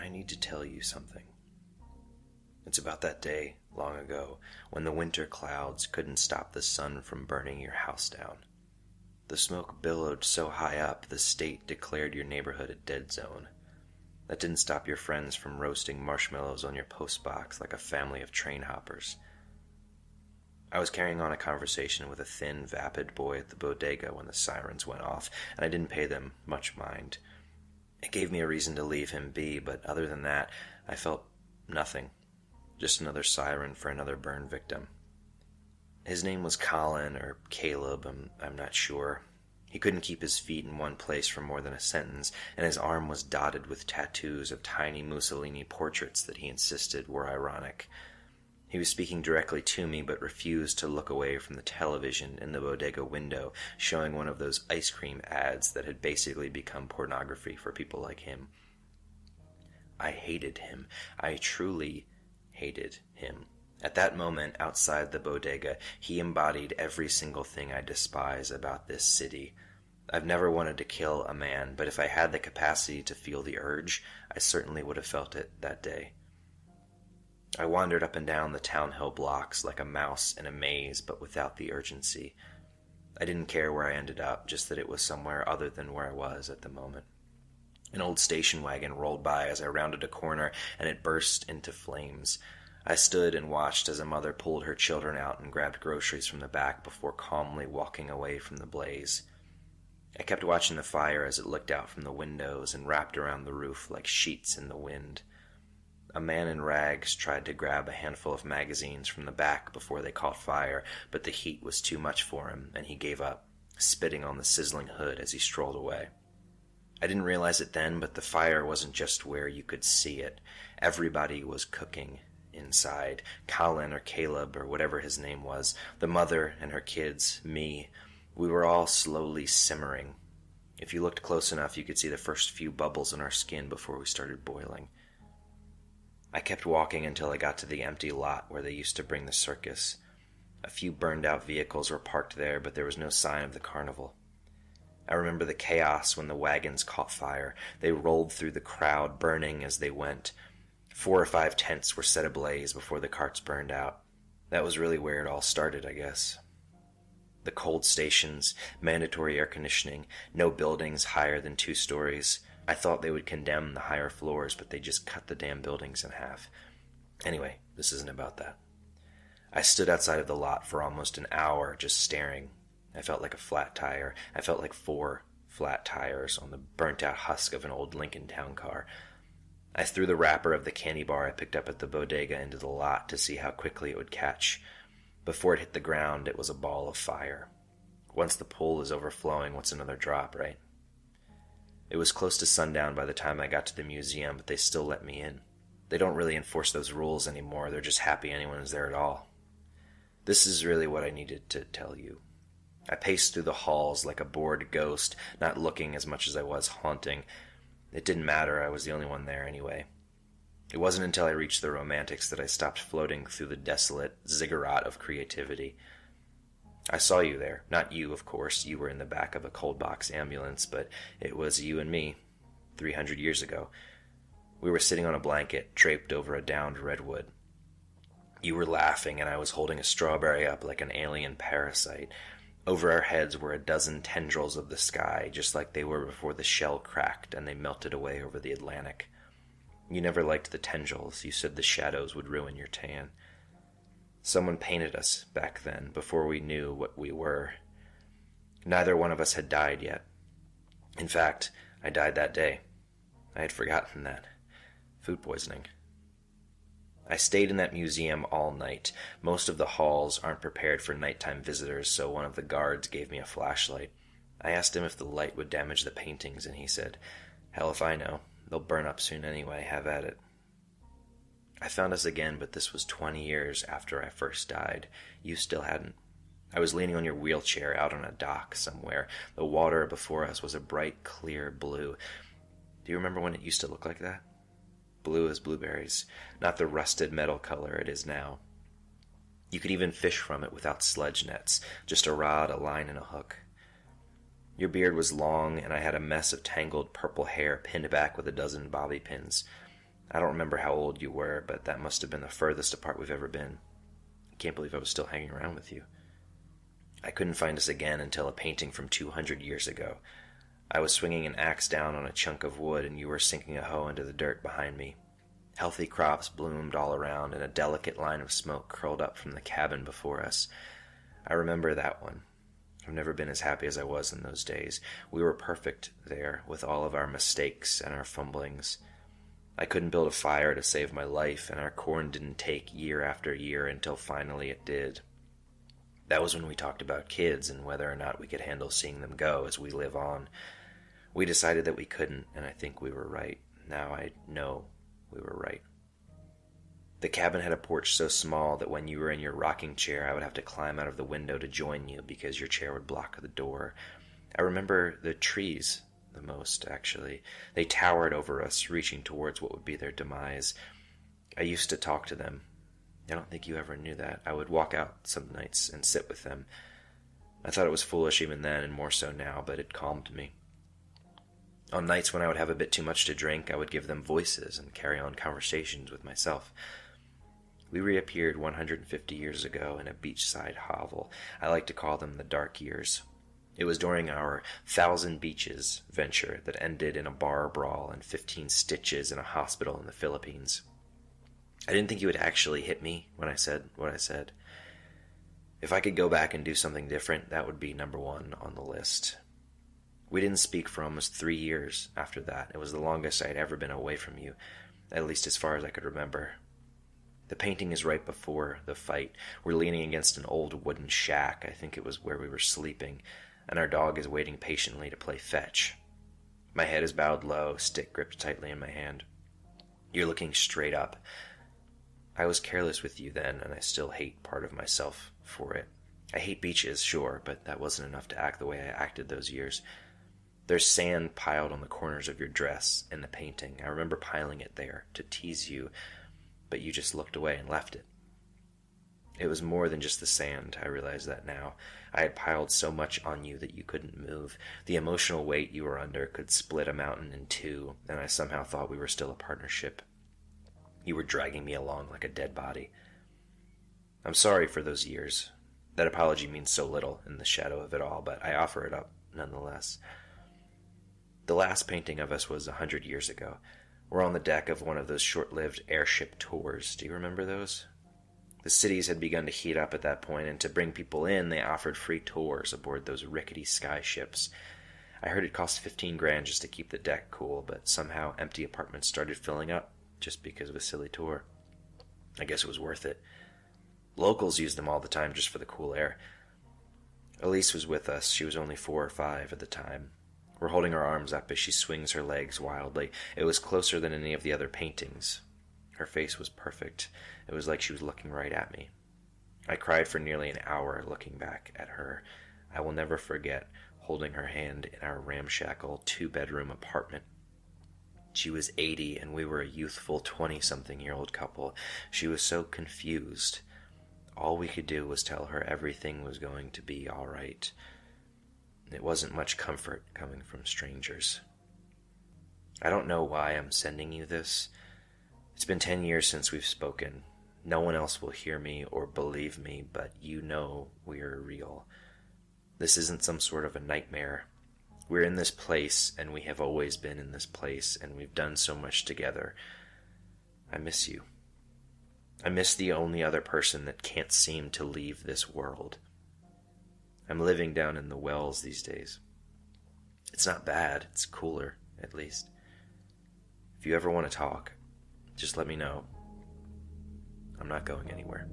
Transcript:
I need to tell you something. It's about that day, long ago, when the winter clouds couldn't stop the sun from burning your house down. The smoke billowed so high up, the state declared your neighborhood a dead zone. That didn't stop your friends from roasting marshmallows on your postbox like a family of train hoppers. I was carrying on a conversation with a thin, vapid boy at the bodega when the sirens went off, and I didn't pay them much mind. It gave me a reason to leave him be, but other than that, I felt nothing. Just another siren for another burn victim. His name was Colin, or Caleb, I'm not sure. He couldn't keep his feet in one place for more than a sentence, and his arm was dotted with tattoos of tiny Mussolini portraits that he insisted were ironic. He was speaking directly to me, but refused to look away from the television in the bodega window, showing one of those ice cream ads that had basically become pornography for people like him. I hated him. I truly hated him. At that moment, outside the bodega, he embodied every single thing I despise about this city. I've never wanted to kill a man, but if I had the capacity to feel the urge, I certainly would have felt it that day. I wandered up and down the Town Hill blocks like a mouse in a maze, but without the urgency. I didn't care where I ended up, just that it was somewhere other than where I was at the moment. An old station wagon rolled by as I rounded a corner, and it burst into flames. I stood and watched as a mother pulled her children out and grabbed groceries from the back before calmly walking away from the blaze. I kept watching the fire as it licked out from the windows and wrapped around the roof like sheets in the wind. A man in rags tried to grab a handful of magazines from the back before they caught fire, but the heat was too much for him, and he gave up, spitting on the sizzling hood as he strolled away. I didn't realize it then, but the fire wasn't just where you could see it. Everybody was cooking inside. Colin or Caleb or whatever his name was, the mother and her kids, me. We were all slowly simmering. If you looked close enough, you could see the first few bubbles in our skin before we started boiling. I kept walking until I got to the empty lot where they used to bring the circus. A few burned-out vehicles were parked there, but there was no sign of the carnival. I remember the chaos when the wagons caught fire. They rolled through the crowd, burning as they went. 4 or 5 tents were set ablaze before the carts burned out. That was really where it all started, I guess. The cold stations, mandatory air conditioning, no buildings higher than 2 stories. I thought they would condemn the higher floors, but they just cut the damn buildings in half. Anyway, this isn't about that. I stood outside of the lot for almost an hour, just staring. I felt like a flat tire. I felt like 4 flat tires on the burnt-out husk of an old Lincoln Town car. I threw the wrapper of the candy bar I picked up at the bodega into the lot to see how quickly it would catch. Before it hit the ground, it was a ball of fire. Once the pool is overflowing, what's another drop, right? It was close to sundown by the time I got to the museum, but they still let me in. They don't really enforce those rules anymore. They're just happy anyone is there at all. This is really what I needed to tell you. I paced through the halls like a bored ghost, not looking as much as I was haunting. It didn't matter, I was the only one there anyway. It wasn't until I reached the romantics that I stopped floating through the desolate ziggurat of creativity. I saw you there. Not you, of course. You were in the back of a cold box ambulance, but it was you and me, 300 years ago. We were sitting on a blanket, draped over a downed redwood. You were laughing, and I was holding a strawberry up like an alien parasite. Over our heads were a dozen tendrils of the sky, just like they were before the shell cracked and they melted away over the Atlantic. You never liked the tendrils. You said the shadows would ruin your tan. Someone painted us back then, before we knew what we were. Neither one of us had died yet. In fact, I died that day. I had forgotten that. Food poisoning. I stayed in that museum all night. Most of the halls aren't prepared for nighttime visitors, so one of the guards gave me a flashlight. I asked him if the light would damage the paintings, and he said, "Hell if I know. They'll burn up soon anyway. Have at it." I found us again, but this was 20 years after I first died. You still hadn't. I was leaning on your wheelchair out on a dock somewhere. The water before us was a bright, clear blue. Do you remember when it used to look like that? Blue as blueberries, not the rusted metal color it is now. You could even fish from it without sledge nets, just a rod, a line, and a hook. Your beard was long, and I had a mess of tangled purple hair pinned back with a dozen bobby pins. I don't remember how old you were, but that must have been the furthest apart we've ever been. I can't believe I was still hanging around with you. I couldn't find us again until a painting from 200 years ago. I was swinging an axe down on a chunk of wood, and you were sinking a hoe into the dirt behind me. Healthy crops bloomed all around, and a delicate line of smoke curled up from the cabin before us. I remember that one. I've never been as happy as I was in those days. We were perfect there, with all of our mistakes and our fumblings. I couldn't build a fire to save my life, and our corn didn't take year after year until finally it did. That was when we talked about kids and whether or not we could handle seeing them go as we live on. We decided that we couldn't, and I think we were right. Now I know we were right. The cabin had a porch so small that when you were in your rocking chair, I would have to climb out of the window to join you because your chair would block the door. I remember the trees the most, actually. They towered over us, reaching towards what would be their demise. I used to talk to them. I don't think you ever knew that. I would walk out some nights and sit with them. I thought it was foolish even then, and more so now, but it calmed me. On nights when I would have a bit too much to drink, I would give them voices and carry on conversations with myself. We reappeared 150 years ago in a beachside hovel. I like to call them the dark years. It was during our 1,000 Beaches venture that ended in a bar brawl and 15 stitches in a hospital in the Philippines. I didn't think you would actually hit me when I said what I said. If I could go back and do something different, that would be number one on the list. We didn't speak for almost 3 years after that. It was the longest I had ever been away from you, at least as far as I could remember. The painting is right before the fight. We're leaning against an old wooden shack. I think it was where we were sleeping, and our dog is waiting patiently to play fetch. My head is bowed low, stick gripped tightly in my hand. You're looking straight up. I was careless with you then, and I still hate part of myself for it. I hate beaches, sure, but that wasn't enough to act the way I acted those years. There's sand piled on the corners of your dress in the painting. I remember piling it there to tease you, but you just looked away and left it. It was more than just the sand, I realize that now. I had piled so much on you that you couldn't move. The emotional weight you were under could split a mountain in two, and I somehow thought we were still a partnership. You were dragging me along like a dead body. I'm sorry for those years. That apology means so little in the shadow of it all, but I offer it up nonetheless. The last painting of us was 100 years ago. We're on the deck of one of those short-lived airship tours. Do you remember those? The cities had begun to heat up at that point, and to bring people in, they offered free tours aboard those rickety sky ships. I heard it cost $15,000 just to keep the deck cool, but somehow empty apartments started filling up just because of a silly tour. I guess it was worth it. Locals used them all the time just for the cool air. Elise was with us. She was only 4 or 5 at the time. We're holding her arms up as she swings her legs wildly. It was closer than any of the other paintings. Her face was perfect. It was like she was looking right at me. I cried for nearly an hour looking back at her. I will never forget holding her hand in our ramshackle 2-bedroom apartment. She was 80 and we were a youthful 20-something-year-old couple. She was so confused. All we could do was tell her everything was going to be all right. It wasn't much comfort coming from strangers. I don't know why I'm sending you this. It's been 10 years since we've spoken. No one else will hear me or believe me, but you know we're real. This isn't some sort of a nightmare. We're in this place, and we have always been in this place, and we've done so much together. I miss you. I miss the only other person that can't seem to leave this world. I'm living down in the wells these days. It's not bad. It's cooler, at least. If you ever want to talk, just let me know. I'm not going anywhere.